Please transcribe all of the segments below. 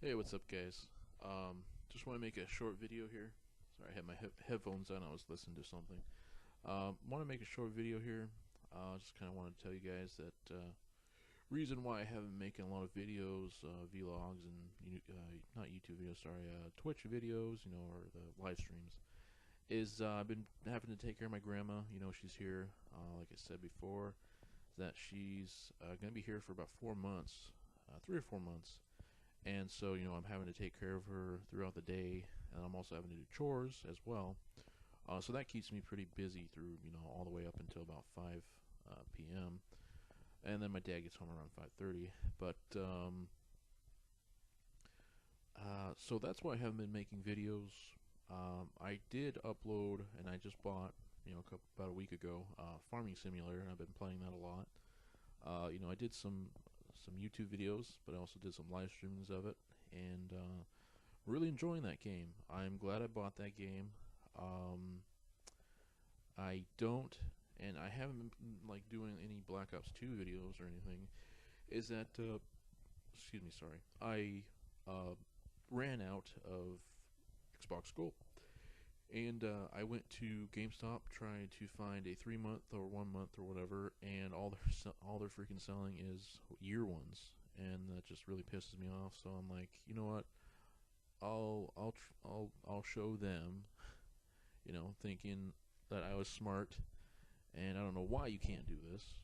Hey, what's up, guys? Just want to make a short video here. Sorry, I had my headphones on. I was listening to something. Want to make a short video here. Just kind of want to tell you guys that reason why I haven't been making a lot of videos, vlogs, and not YouTube videos. Sorry, Twitch videos. Or the live streams. Is I've been having to take care of my grandma. She's here. Like I said before, that she's gonna be here for about 4 months, 3 or 4 months. And so, I'm having to take care of her throughout the day, and I'm also having to do chores as well. So that keeps me pretty busy through, all the way up until about 5 p.m. And then my dad gets home around 5:30. But so that's why I haven't been making videos. I did upload, and I just bought, about a week ago, Farming Simulator, and I've been playing that a lot. I did some YouTube videos, but I also did some live streamings of it, and really enjoying that game. I'm glad I bought that game. I don't, and I haven't been like doing any Black Ops 2 videos or anything. Is that excuse me, sorry. I ran out of Xbox Gold, and I went to GameStop trying to find a 3 month or 1 month or whatever, and all they're freaking selling is year ones, and that just really pisses me off. So I'm like, you know what? I'll show them, thinking that I was smart, and I don't know why you can't do this.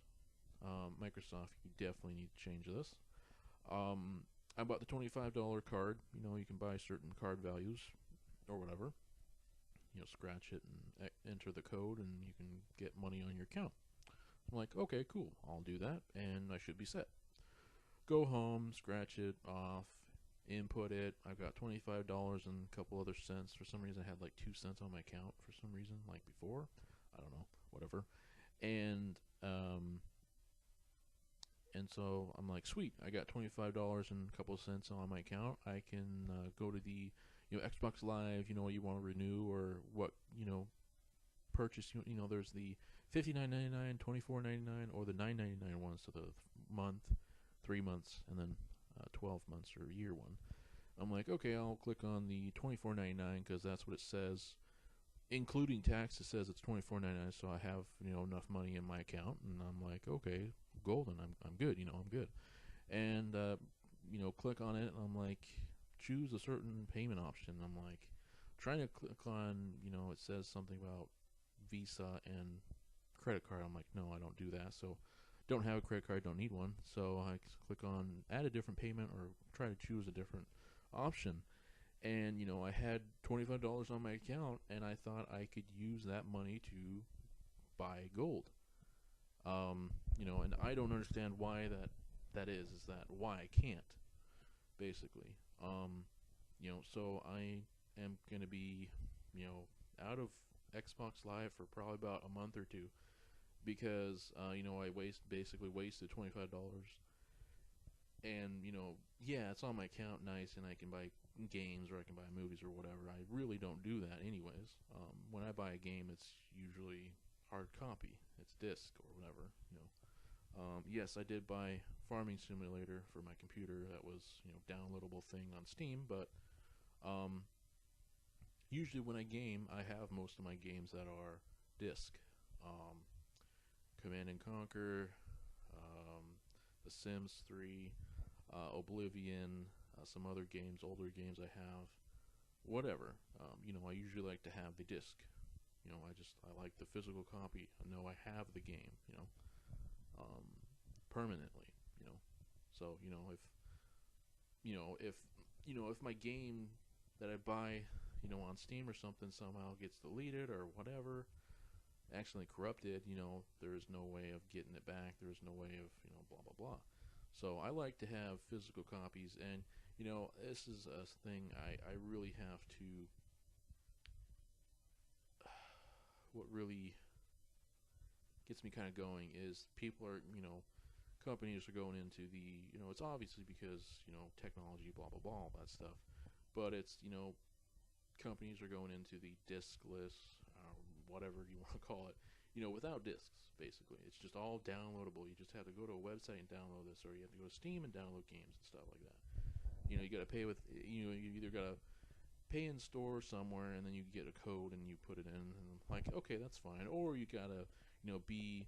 Microsoft, you definitely need to change this. I bought the $25 card. You can buy certain card values or whatever. Scratch it and enter the code, and you can get money on your account. I'm like, okay, cool, I'll do that, and I should be set. Go home, scratch it off, input it. I've got $25 and a couple other cents. For some reason, I had like 2 cents on my account for some reason, like before. I don't know, whatever. And so I'm like, sweet, I got $25 and a couple of cents on my account. I can go to the Xbox Live, what you want to renew, or what purchase. There's the $59.99, $24.99, or the $9.99 ones. So the month, 3 months, and then 12 months or year one. I'm like, okay, I'll click on the $24.99 because that's what it says, including tax. It says it's $24.99, so I have enough money in my account, and I'm like, okay, golden. I'm good. I'm good. And click on it, and I'm like, choose a certain payment option. I'm like, trying to click on, it says something about Visa and credit card. I'm like, no, I don't do that. So, don't have a credit card, don't need one. So I click on add a different payment, or try to choose a different option. And I had $25 on my account, and I thought I could use that money to buy gold. And I don't understand why that is. Is that why I can't? Basically, so I am gonna be, out of Xbox Live for probably about a month or two, because I basically wasted $25, and yeah, it's on my account, nice, and I can buy games, or I can buy movies or whatever. I really don't do that anyways. When I buy a game, it's usually hard copy, it's disc or whatever. Yes, I did buy Farming Simulator for my computer. That was downloadable thing on Steam, but usually when I game, I have most of my games that are disc. Command and Conquer, The Sims 3, Oblivion, some other games, older games I have, whatever. I usually like to have the disc. I like the physical copy. I know I have the game. Permanently. So if my game that I buy on Steam or something somehow gets deleted or whatever, accidentally corrupted, there is no way of getting it back. There is no way of blah blah blah. So I like to have physical copies, and this is a thing I really have to. What really gets me kind of going is people are companies are going into the it's obviously because technology, blah blah blah, all that stuff, but it's companies are going into the diskless, whatever you want to call it, without discs. Basically, it's just all downloadable. You just have to go to a website and download this, or you have to go to Steam and download games and stuff like that. You got to pay with, you either got to pay in store somewhere, and then you get a code and you put it in, and I'm like, okay, that's fine. Or you got to, be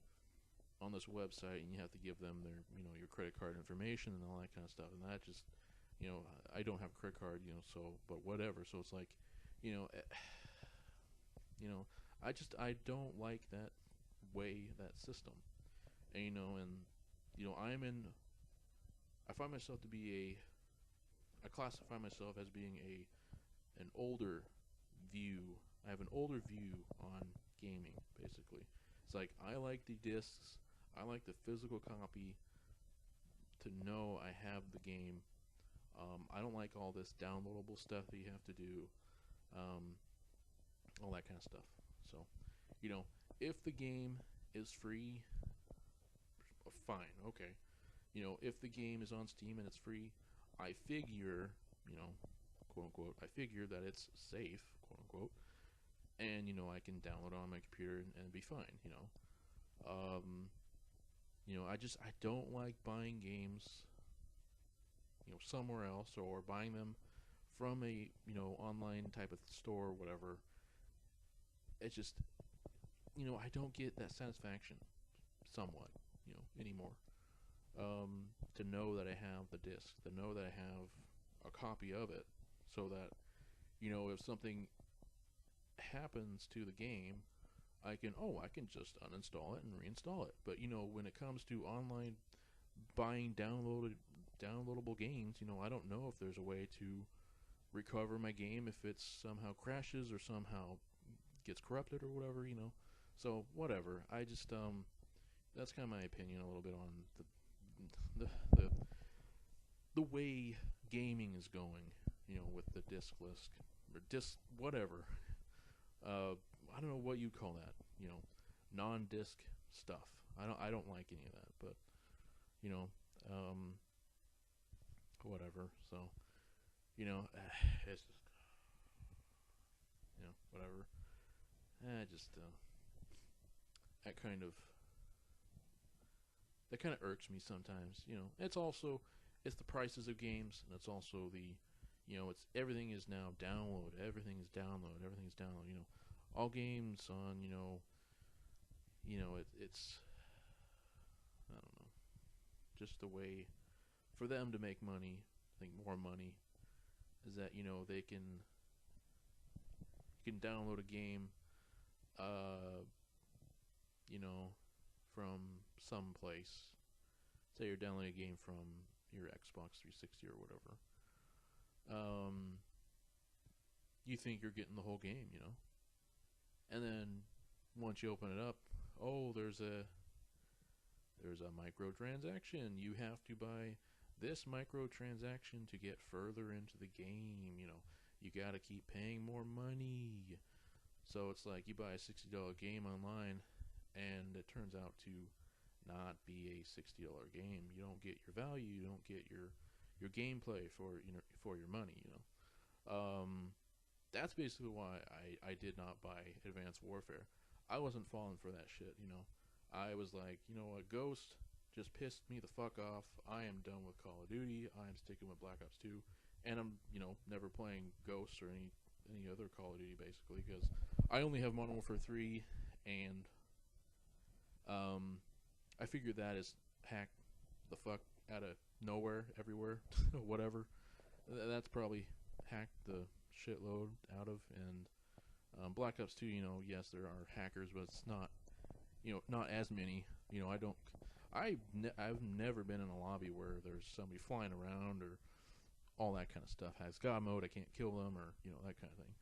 on this website and you have to give them their, your credit card information and all that kind of stuff. And that just, I don't have a credit card, so, but whatever. So it's like, you know, eh, I don't like that way, that system. And, I find myself to be I classify myself as being an older view. I have an older view on gaming, basically. It's like I like the discs, I like the physical copy to know I have the game. I don't like all this downloadable stuff that you have to do, um, all that kind of stuff. So, you know, if the game is free, fine, okay. If the game is on Steam and it's free, I figure, you know, quote unquote, I figure that it's safe, quote unquote, and I can download it on my computer and be fine. I don't like buying games, somewhere else, or buying them from a online type of store or whatever. It's just, I don't get that satisfaction, somewhat, anymore. To know that I have the disc, to know that I have a copy of it, so that if something happens to the game, I can just uninstall it and reinstall it. But when it comes to online buying downloadable games, I don't know if there's a way to recover my game if it somehow crashes or somehow gets corrupted or whatever. So whatever. I just that's kind of my opinion a little bit on the the the way gaming is going. With the discless or disc whatever. I don't know what you'd call that. Non-disc stuff. I don't like any of that, but you know, um, whatever. So it's just whatever. Just that kind of irks me sometimes. It's the prices of games, and it's also it's everything is now download. Everything is download. Everything's download. All games on it's I don't know, just a way for them to make money. I think more money is that they can you can download a game you know from some place. Say you're downloading a game from your Xbox 360 or whatever. You think you're getting the whole game, and then once you open it up, oh, there's a microtransaction. You have to buy this microtransaction to get further into the game. You got to keep paying more money. So it's like you buy a $60 game online, and it turns out to not be a $60 game. You don't get your value. You don't get your gameplay for your money. That's basically why I did not buy Advanced Warfare. I wasn't falling for that shit. I was like, what, Ghost just pissed me the fuck off. I am done with Call of Duty. I'm sticking with Black Ops 2, and I'm never playing Ghost or any other Call of Duty basically, because I only have Modern Warfare 3, and I figured that is hacked the fuck out of nowhere, everywhere, whatever. That's probably hacked the shitload out of. And Black Ops 2, yes, there are hackers, but it's not, not as many. I've never been in a lobby where there's somebody flying around or all that kind of stuff. Has God mode, I can't kill them, or that kind of thing.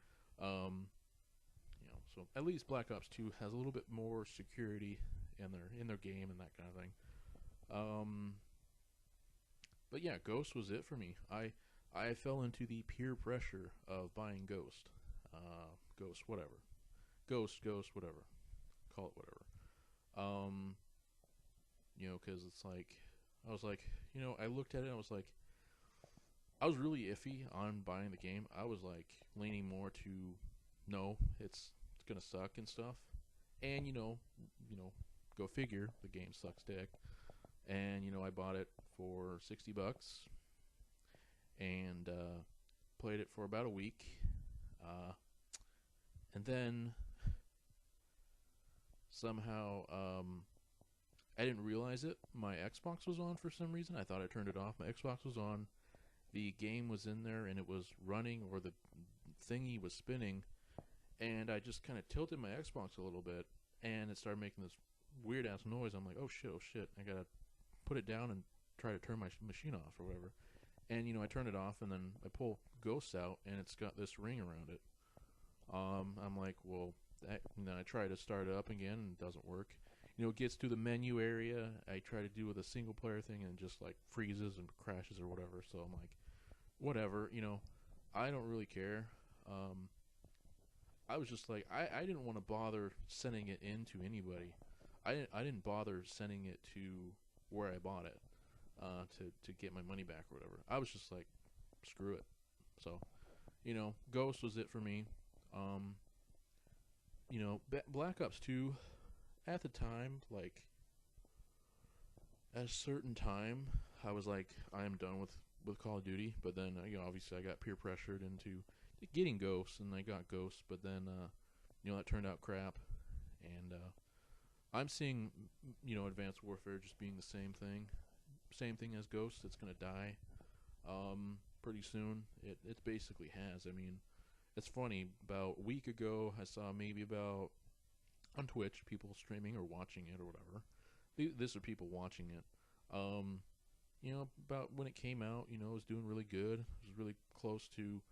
So at least Black Ops 2 has a little bit more security in their game and that kind of thing. But yeah, Ghost was it for me. I fell into the peer pressure of buying Ghost. Ghost, whatever. Ghost, whatever. Call it whatever. Because it's like, I was like, I looked at it and I was like, I was really iffy on buying the game. I was like leaning more to, no, it's gonna suck and stuff. And go figure, the game sucks dick. And I bought it for $60, and played it for about a week. And then somehow I didn't realize it. My Xbox was on for some reason. I thought I turned it off. My Xbox was on. The game was in there and it was running, or the thingy was spinning. And I just kind of tilted my Xbox a little bit, and it started making this weird ass noise. I'm like, oh shit, I gotta put it down and try to turn my machine off or whatever. And I turn it off, and then I pull Ghosts out, and it's got this ring around it. I'm like, well, and then I try to start it up again, and it doesn't work. It gets to the menu area. I try to do with a single player thing, and just like freezes and crashes or whatever. So I'm like, whatever, I don't really care. I was just like, I didn't want to bother sending it in to anybody. I didn't bother sending it to where I bought it to get my money back or whatever. I was just like, screw it. So, Ghost was it for me. Black Ops 2, at the time, like, at a certain time, I was like, I am done with Call of Duty. But then, obviously I got peer pressured into getting Ghosts, and I got Ghosts, but then, that turned out crap. And I'm seeing, Advanced Warfare just being the same thing as Ghosts. It's gonna die pretty soon. It basically has. I mean, it's funny. About a week ago, I saw maybe about on Twitch people streaming or watching it or whatever. This are people watching it. About when it came out, it was doing really good. It was really close to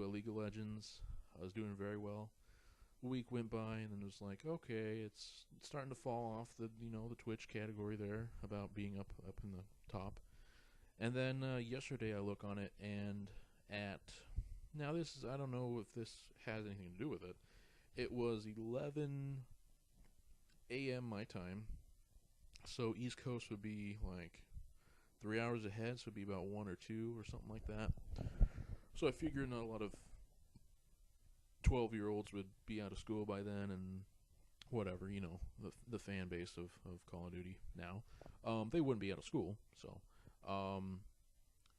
a League of Legends. I was doing very well. A week went by, and then it was like, okay, it's starting to fall off the the Twitch category there about being up in the top. And then yesterday I look on it, and now this is, I don't know if this has anything to do with it. It was 11 a.m. my time, so East Coast would be like 3 hours ahead, so it'd be about 1 or 2 or something like that. So I figure not a lot of 12-year-olds would be out of school by then, and whatever, the fan base of Call of Duty now, they wouldn't be out of school. So,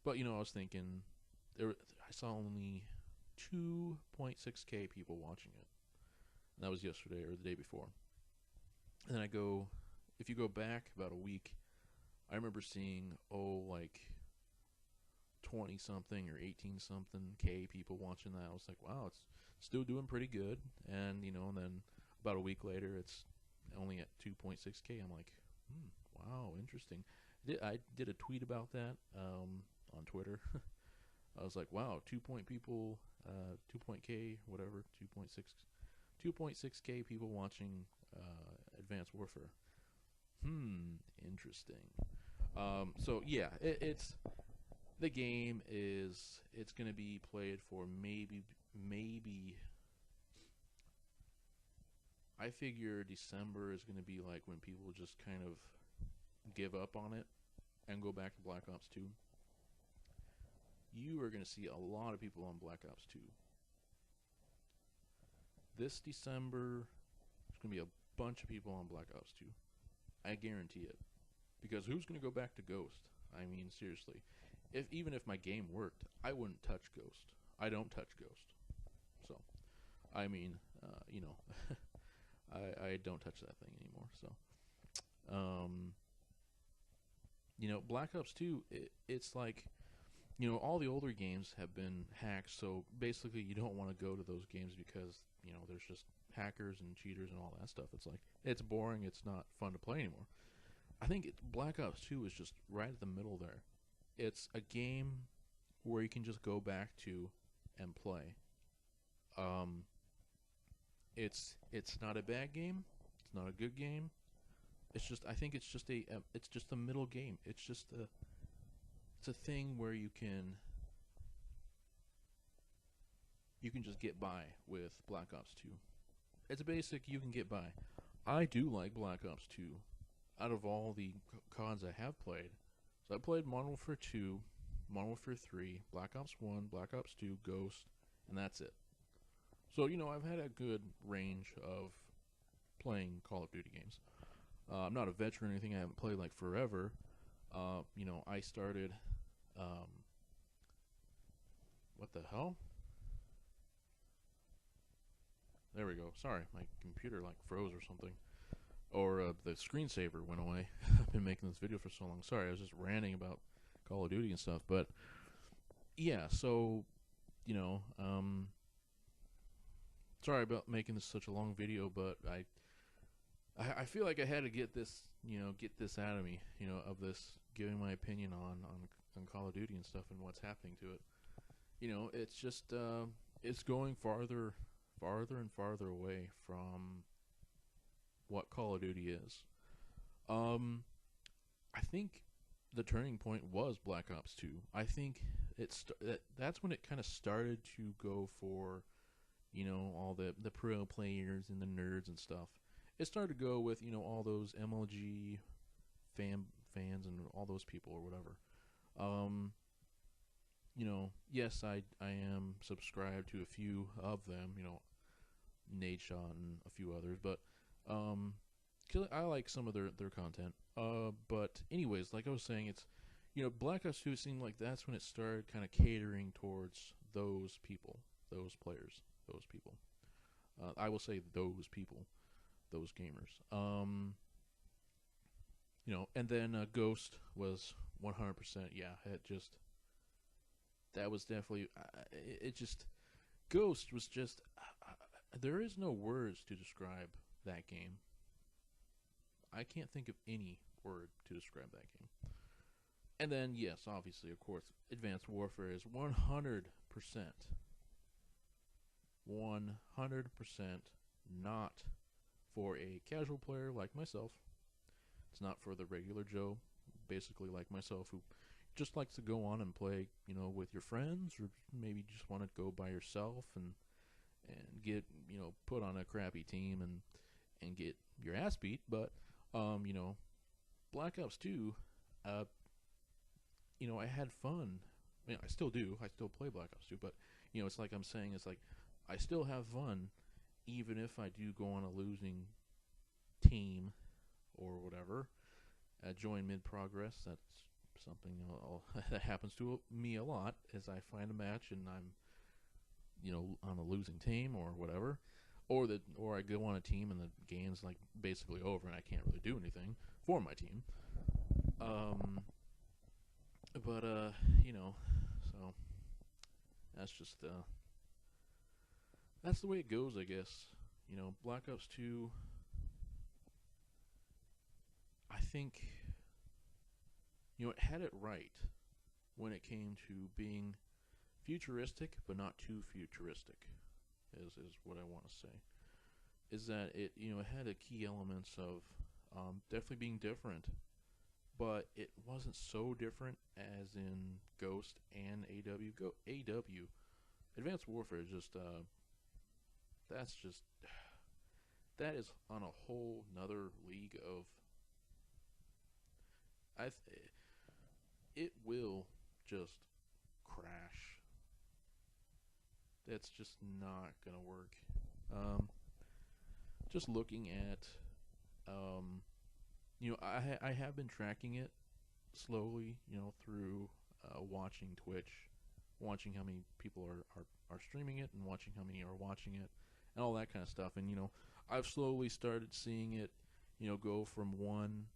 but I was thinking, I saw only 2.6K people watching it. And that was yesterday or the day before. And then if you go back about a week, I remember seeing, like 20 something or 18 something K people watching that. I was like, wow, it's still doing pretty good. And and then about a week later, it's only at 2.6K. I'm like, wow, interesting. I did a tweet about that on Twitter. I was like, wow, 2.K, whatever, 2.6K people watching Advanced Warfare. Interesting. So yeah, it's the game it's going to be played for maybe I figure December is going to be like when people just kind of give up on it and go back to Black Ops 2. You are going to see a lot of people on Black Ops 2. This December, there's going to be a bunch of people on Black Ops 2. I guarantee it. Because who's going to go back to Ghost? I mean, seriously. Even if my game worked, I wouldn't touch Ghost. I don't touch Ghost. So, I mean, I don't touch that thing anymore. So, Black Ops 2, it's like, all the older games have been hacked, so basically you don't want to go to those games because, there's just hackers and cheaters and all that stuff. It's like, it's boring, it's not fun to play anymore. I think Black Ops 2 is just right at the middle there. It's a game where you can just go back to and play. It's not a bad game. It's not a good game. It's just, I think it's just a middle game. It's a thing where you can just get by with Black Ops 2. It's a basic, you can get by. I do like Black Ops 2. Out of all the CODs I have played, so I played Modern Warfare 2, Modern Warfare 3, Black Ops 1, Black Ops 2, Ghost, and that's it. So, I've had a good range of playing Call of Duty games. I'm not a veteran or anything. I haven't played like forever. I started What the hell? There we go. Sorry, my computer like froze or something. Or the screensaver went away. I've been making this video for so long. Sorry, I was just ranting about Call of Duty and stuff. But yeah, so you know, sorry about making this such a long video, but I feel like I had to get this, get this out of me, of this giving my opinion on Call of Duty and stuff and what's happening to it. It's just it's going farther and farther away from what Call of Duty is. I think the turning point was Black Ops 2. I think that's when it kind of started to go for, all the pro players and the nerds and stuff. It started to go with, all those MLG fans and all those people or whatever. Yes, I am subscribed to a few of them, Nadeshot and a few others, but 'cause I like some of their content. But anyways, like I was saying, it's Black Ops 2 seemed like that's when it started kind of catering towards those people, those players, those people. I will say those people, those gamers. And then Ghost was 100%. Yeah, that was definitely it. Just Ghost was just there is no words to describe that game. I can't think of any word to describe that game. And then, yes, obviously, of course, Advanced Warfare is 100%, 100% not for a casual player like myself. It's not for the regular Joe, basically like myself, who just likes to go on and play, with your friends, or maybe just want to go by yourself and get, put on a crappy team and get your ass beat. But Black Ops 2, I had fun. I mean, I still do. I still play Black Ops 2, but it's like I'm saying, it's like I still have fun, even if I do go on a losing team or whatever. Join mid-progress. That's something that happens to me a lot, as I find a match and I'm, on a losing team or whatever, or I go on a team and the game's like basically over and I can't really do anything for my team. But so that's just that's the way it goes, I guess. Black Ops 2, I think, it had it right when it came to being futuristic, but not too futuristic, is what I want to say. Is that it, it had a key elements of definitely being different, but it wasn't so different as in Ghost and AW. AW, Advanced Warfare is just, that is on a whole nother league of, it will just crash. That's just not gonna work. Just looking at, I have been tracking it slowly, through watching Twitch, watching how many people are streaming it, and watching how many are watching it, and all that kind of stuff. And I've slowly started seeing it, go from one,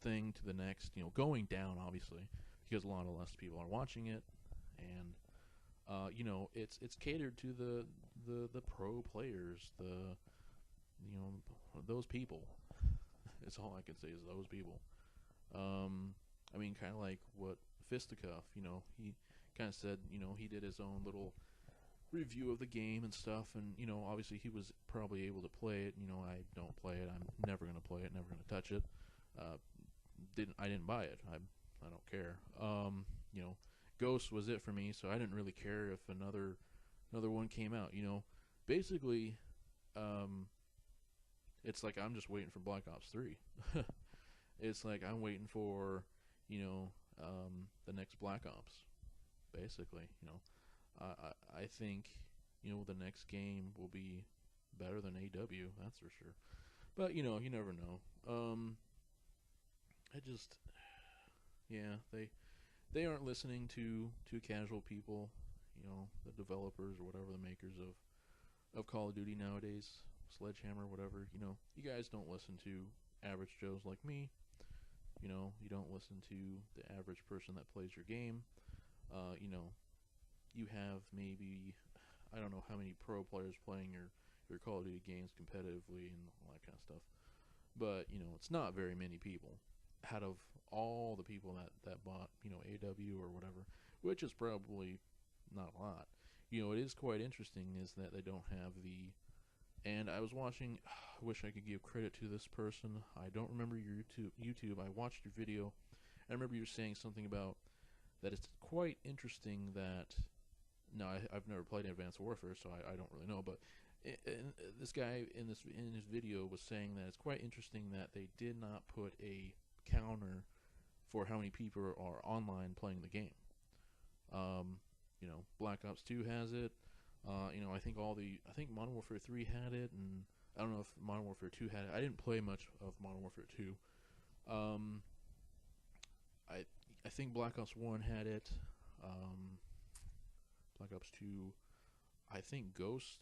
thing to the next, going down, obviously, because a lot of less people are watching it, and it's catered to the pro players, those people. It's all I can say is those people. I mean, kind of like what Fisticuff, he kind of said, he did his own little review of the game and stuff, and obviously he was probably able to play it. I don't play it. I'm never gonna play it. Never gonna touch it. I didn't buy it. I don't care. Ghost was it for me, so I didn't really care if another one came out. Basically, it's like I'm just waiting for Black Ops 3. It's like I'm waiting for the next Black Ops. Basically, I think the next game will be better than AW. That's for sure. But you never know. I just, yeah, they aren't listening to casual people, the developers or whatever, the makers of Call of Duty nowadays, Sledgehammer, whatever. You guys don't listen to average Joes like me. You don't listen to the average person that plays your game. You have maybe, I don't know how many pro players playing your Call of Duty games competitively and all that kind of stuff. But, it's not very many people out of all the people that bought, AW or whatever, which is probably not a lot. It is quite interesting is that they don't have the, and I was watching, I wish I could give credit to this person. I don't remember your YouTube. I watched your video. I remember you were saying something about that it's quite interesting that, now I've never played Advanced Warfare, so I don't really know, but this guy in his video was saying that it's quite interesting that they did not put a counter for how many people are online playing the game. Black Ops 2 has it. I think Modern Warfare 3 had it, and I don't know if Modern Warfare 2 had it. I didn't play much of Modern Warfare 2. I think Black Ops 1 had it. Black Ops 2, I think Ghost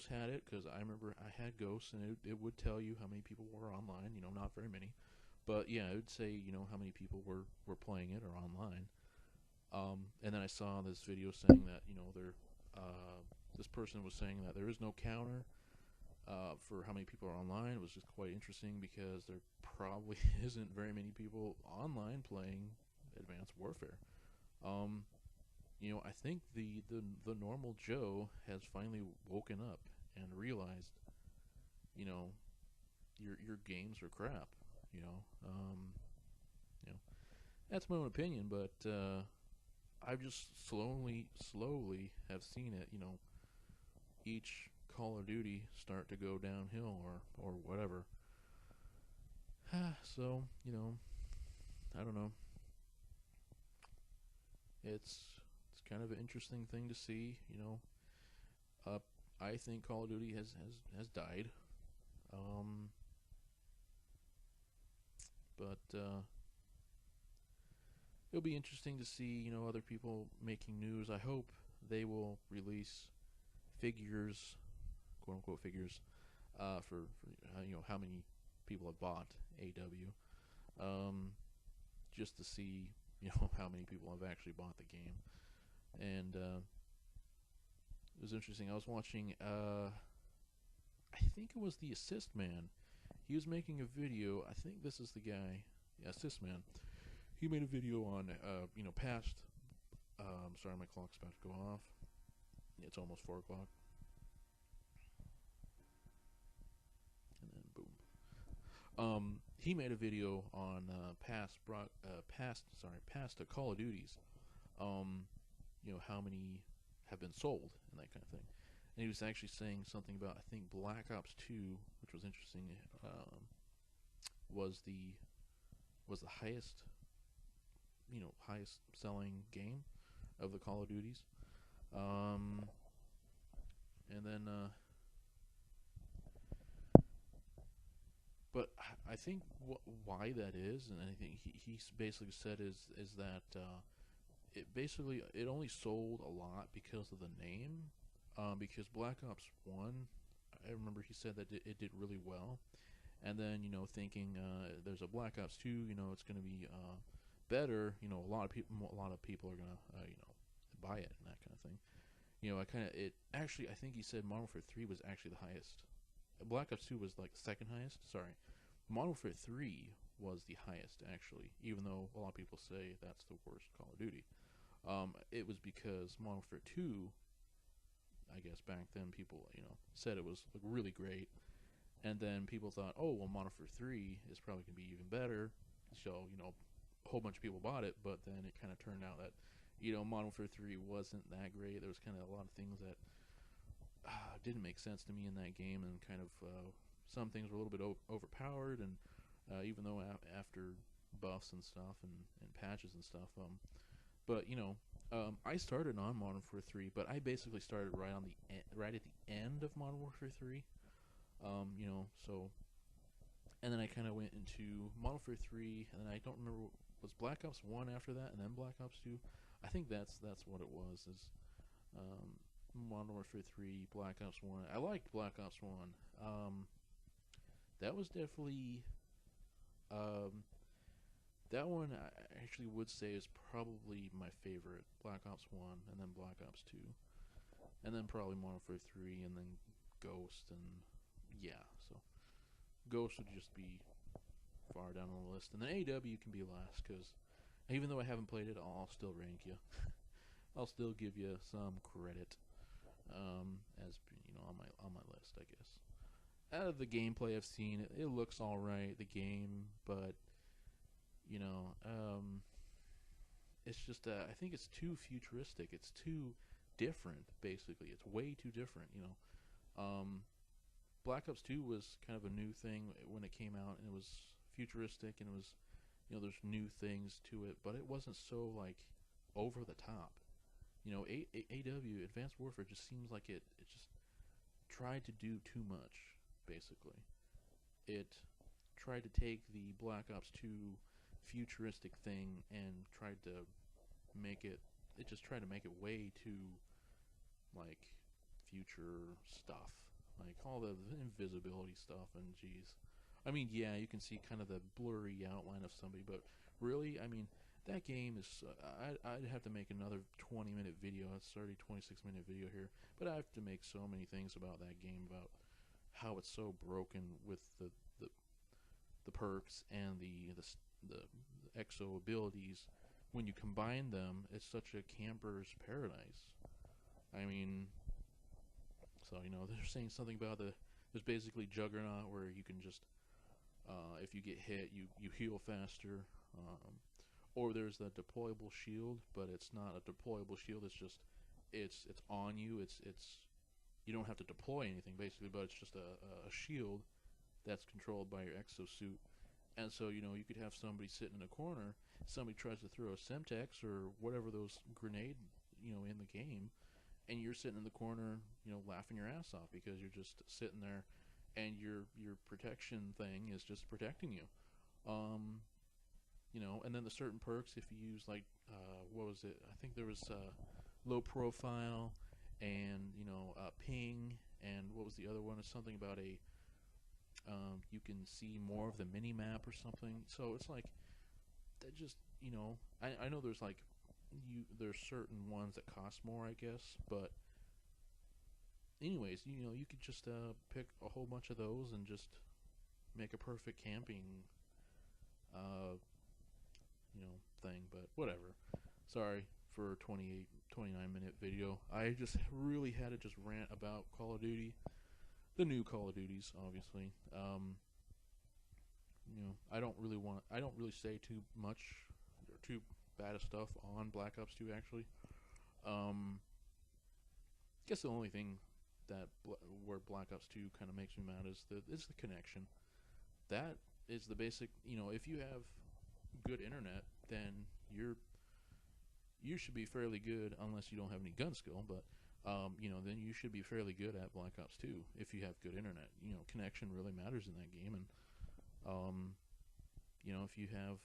had it, because I remember I had Ghost, and it would tell you how many people were online, not very many, but yeah, it would say, how many people were playing it or online. And then I saw this video saying that, this person was saying that there is no counter for how many people are online. It was just quite interesting because there probably isn't very many people online playing Advanced Warfare. I think the normal Joe has finally woken up and realized, your games are crap. That's my own opinion, but I've just slowly have seen it. Each Call of Duty start to go downhill or whatever. So I don't know. It's kind of an interesting thing to see. I think Call of Duty has died. But it'll be interesting to see, other people making news. I hope they will release figures, quote unquote figures, for how many people have bought AW, just to see how many people have actually bought the game. And it was interesting. I was watching, I think it was the Assist Man. He was making a video. I think this is the guy, Assist Man. He made a video on, past. Sorry, my clock's about to go off. It's almost 4 o'clock. And then boom. He made a video on past Call of Duties. How many have been sold and that kind of thing. And he was actually saying something about, I think, Black Ops 2, which was interesting. Was the highest selling game of the Call of Duties. And then but I think why that is, and I think he basically said is that it only sold a lot because of the name. Because Black Ops 1, I remember he said that it did really well. And then, thinking there's a Black Ops 2, it's going to be better. A lot of people are going to buy it and that kind of thing. I think he said Modern Warfare 3 was actually the highest. Black Ops 2 was like the second highest. Sorry, Modern Warfare 3 was the highest actually, even though a lot of people say that's the worst Call of Duty. It was because Modern Warfare 2, I guess back then people said it was really great, and then people thought, oh well, Modern Warfare 3 is probably going to be even better, so a whole bunch of people bought it. But then it kind of turned out that Modern Warfare 3 wasn't that great. There was kind of a lot of things that didn't make sense to me in that game, and kind of some things were a little bit overpowered, and even though after buffs and stuff and patches and stuff, but I started on Modern Warfare 3, but I basically started right at the end of Modern Warfare 3. So, and then I kind of went into Modern Warfare 3, and then I don't remember was Black Ops 1 after that, and then Black Ops 2. I think that's what it was. Is um, Modern Warfare 3, Black Ops 1. I liked Black Ops 1. That was definitely um, that one. I actually would say is probably my favorite. Black Ops 1, and then Black Ops 2, and then probably Modern Warfare 3, and then Ghost, and yeah. So Ghost would just be far down on the list, and then AW can be last because even though I haven't played it, I'll still rank you. I'll still give you some credit, as you know, on my list, I guess. Out of the gameplay I've seen, it looks all right, the game, but you know, it's just I think it's too futuristic. It's too different. Basically, it's way too different. Black Ops 2 was kind of a new thing when it came out, and it was futuristic, and it was, there's new things to it, but it wasn't so like over the top. AW Advanced Warfare just seems like it just tried to do too much. Basically, it tried to take the Black Ops 2 futuristic thing and tried to make it. It just tried to make it way too like future stuff, like all the invisibility stuff. And geez, I mean, yeah, you can see kind of the blurry outline of somebody, but really, I mean, that game is. I'd have to make another 20-minute video. It's already 26-minute video here, but I have to make so many things about that game, about how it's so broken with the perks and the exo abilities. When you combine them, it's such a camper's paradise. I mean, so they're saying something about there's basically Juggernaut, where you can just if you get hit, you heal faster. Or there's the deployable shield, but it's not a deployable shield. It's just it's on you. It's you don't have to deploy anything basically, but it's just a shield that's controlled by your exosuit. And so you could have somebody sitting in a corner. Somebody tries to throw a Semtex or whatever those grenade in the game, and you're sitting in the corner laughing your ass off because you're just sitting there, and your protection thing is just protecting you. And then the certain perks, if you use like, what was it? I think there was low profile, and ping, and what was the other one? It's something about you can see more of the mini map or something. So it's like that. Just I know there's like there's certain ones that cost more, I guess, but anyways, you could just pick a whole bunch of those and just make a perfect camping thing. But whatever. Sorry for a 29-minute video. I just really had to just rant about Call of Duty, the new Call of Duties, obviously. I don't really say too much or too bad of stuff on Black Ops 2 actually. I guess the only thing that where Black Ops 2 kind of makes me mad is the connection. That is the basic. If you have good internet, then you should be fairly good, unless you don't have any gun skill. But then you should be fairly good at Black Ops 2 if you have good internet. Connection really matters in that game, and if you have,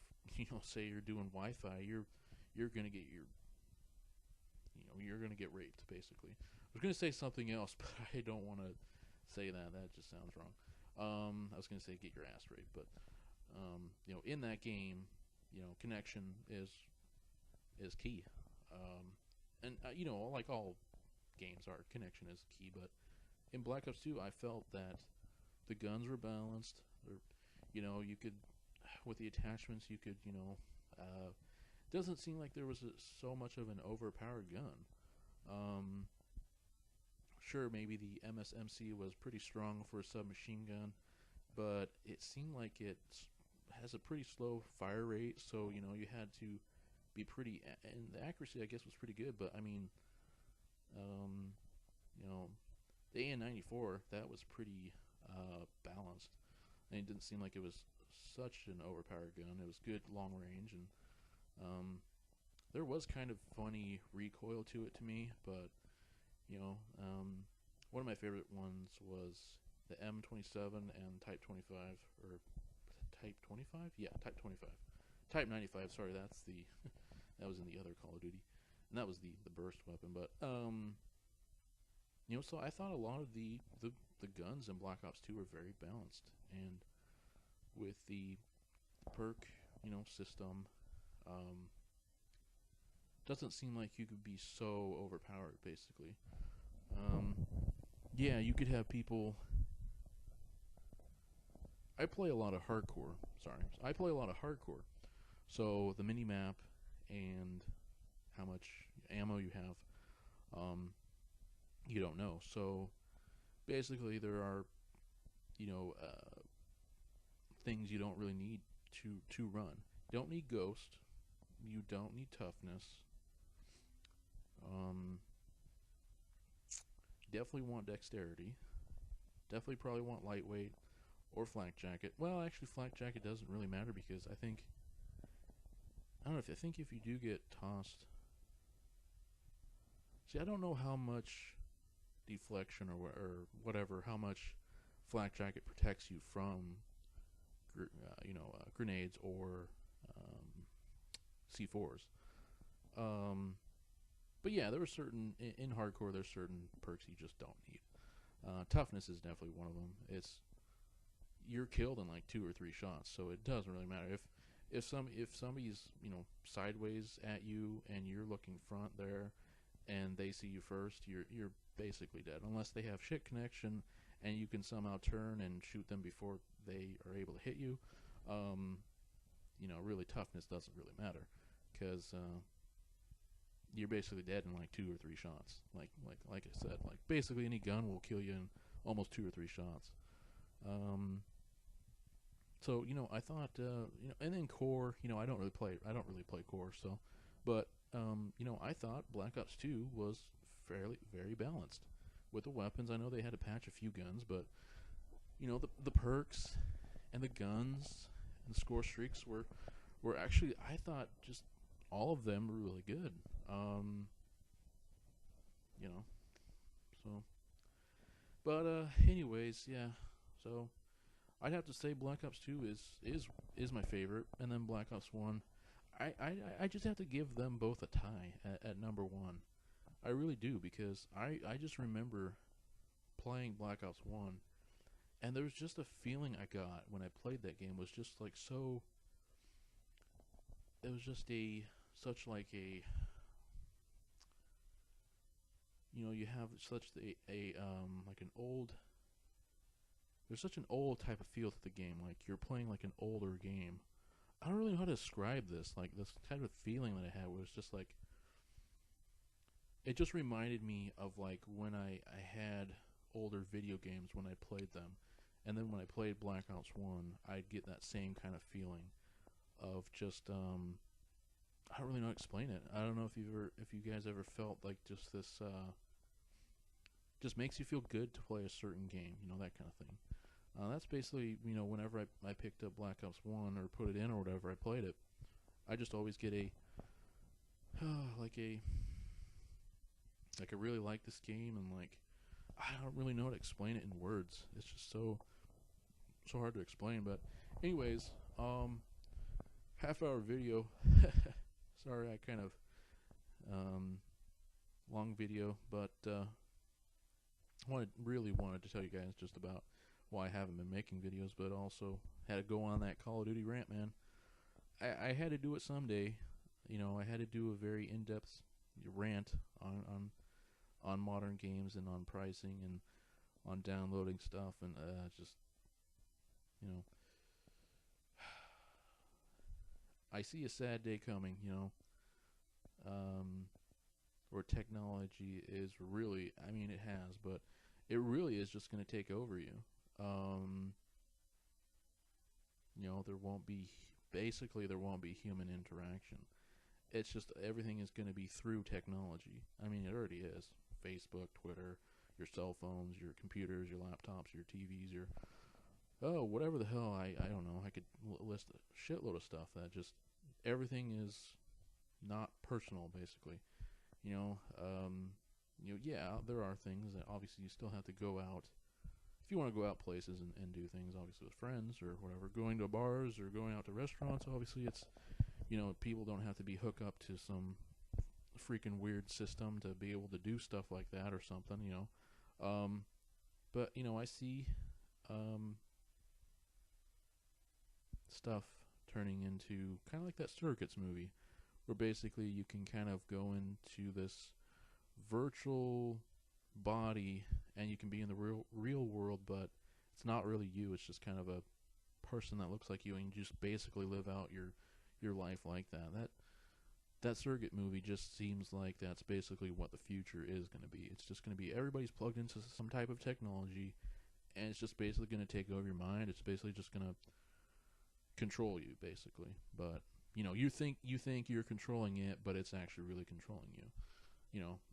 say you're doing Wi-Fi, you're gonna get you're gonna get raped, basically. I was gonna say something else, but I don't want to say that. That just sounds wrong. I was gonna say get your ass raped, but in that game, connection is key. And like all games are, connection is key. But in Black Ops 2, I felt that the guns were balanced. You could, with the attachments, you could, doesn't seem like there was so much of an overpowered gun. Sure, maybe the MSMC was pretty strong for a submachine gun, but it seemed like it has a pretty slow fire rate, so you had to be pretty, and the accuracy I guess was pretty good. But I mean, the AN-94, that was pretty balanced, and it didn't seem like it was such an overpowered gun. It was good long range, and there was kind of funny recoil to it to me, but one of my favorite ones was the M27 and Type 25, or Type 25? Yeah, Type 25. Type 95. Sorry, that's the that was in the other Call of Duty, and that was the burst weapon. But so I thought a lot of the guns in Black Ops 2 were very balanced, and with the perk system, um, doesn't seem like you could be so overpowered. Basically, um, yeah, you could have people. I play a lot of hardcore. Sorry, I play a lot of hardcore. So the mini map and how much ammo you have, you don't know. So basically, there are you know uh, things you don't really need to run. You don't need ghost. You don't need toughness. Um, definitely want dexterity. Definitely probably want lightweight or flak jacket. Well, actually, flak jacket doesn't really matter because I don't know if I think if you do get tossed. See, I don't know how much deflection or whatever, how much flak jacket protects you from grenades or C4s. Um, but yeah, there were certain in hardcore. There's certain perks you just don't need. Toughness is definitely one of them. You're killed in like 2 or 3 shots, so it doesn't really matter if somebody's sideways at you and you're looking front there, and they see you first, you're basically dead unless they have shit connection and you can somehow turn and shoot them before they are able to hit you. Really toughness doesn't really matter because you're basically dead in like 2 or 3 shots. Like I said, like basically any gun will kill you in almost 2 or 3 shots. Um, so I thought and then core. I don't really play core. So, but I thought Black Ops 2 was fairly very balanced with the weapons. I know they had to patch a few guns, but the perks and the guns and the score streaks were actually, I thought, just all of them were really good. You know, so but anyways, yeah. So I'd have to say Black Ops 2 is my favorite, and then Black Ops 1. I just have to give them both a tie at number one. I really do, because I just remember playing Black Ops 1, and there was just a feeling I got when I played that game was just like so. It was just such like a you have such like an old. There's such an old type of feel to the game, like you're playing like an older game. I don't really know how to describe this. Like this kind of feeling that I had was just like, it just reminded me of like when I had older video games when I played them, and then when I played Black Ops 1, I'd get that same kind of feeling of just I don't really know how to explain it. I don't know if you guys ever felt like just this just makes you feel good to play a certain game, that kind of thing. That's basically, whenever I picked up Black Ops 1 or put it in or whatever, I played it, I just always get like I really like this game, and like, I don't really know how to explain it in words. It's just so hard to explain. But anyways, half-hour video. Sorry, I kind of long video, but really wanted to tell you guys just about why I haven't been making videos, but also had to go on that Call of Duty rant, man. I had to do it someday. I had to do a very in-depth rant on modern games and on pricing and on downloading stuff, and just you know I see a sad day coming, where technology is really, I mean, it has, but it really is just going to take over you. Um, there won't be human interaction. It's just everything is going to be through technology. I mean, it already is. Facebook, Twitter, your cell phones, your computers, your laptops, your TVs, whatever the hell. I don't know. I could list a shitload of stuff that just everything is not personal, basically. Yeah, there are things that obviously you still have to go out if you want to go out places and do things, obviously with friends or whatever, going to bars or going out to restaurants, obviously it's, people don't have to be hooked up to some freaking weird system to be able to do stuff like that or something. But I see stuff turning into kind of like that Surrogates movie, where basically you can kind of go into this virtual body and you can be in the real world, but it's not really you. It's just kind of a person that looks like you, and you just basically live out your life like that. That surrogate movie just seems like that's basically what the future is going to be. It's just going to be everybody's plugged into some type of technology, and it's just basically going to take over your mind. It's basically just going to control you, basically. But you think you're controlling it, but it's actually really controlling you.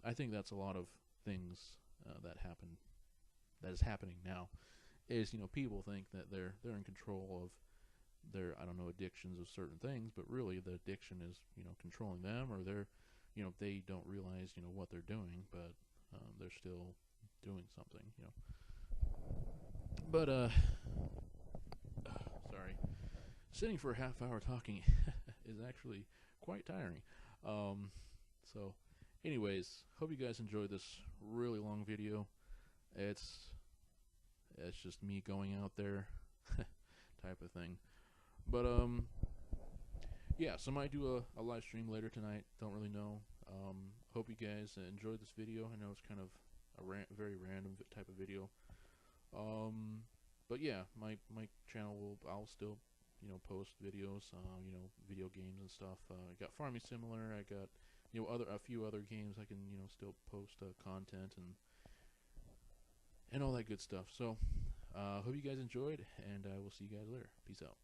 I think that's a lot of things that is happening now. Is people think that they're in control of their, I don't know, addictions of certain things, but really the addiction is controlling them, or they don't realize what they're doing, but they're still doing something. But sorry, sitting for a half hour talking is actually quite tiring. So anyways, hope you guys enjoyed this really long video. It's just me going out there type of thing. But yeah, so I might do a live stream later tonight. Don't really know. Hope you guys enjoyed this video. I know it's kind of a very random type of video. But yeah, my channel I'll still post videos, video games and stuff. I got Farming Similar. I got a few other games I can still post content and all that good stuff. So hope you guys enjoyed, and I will see you guys later. Peace out.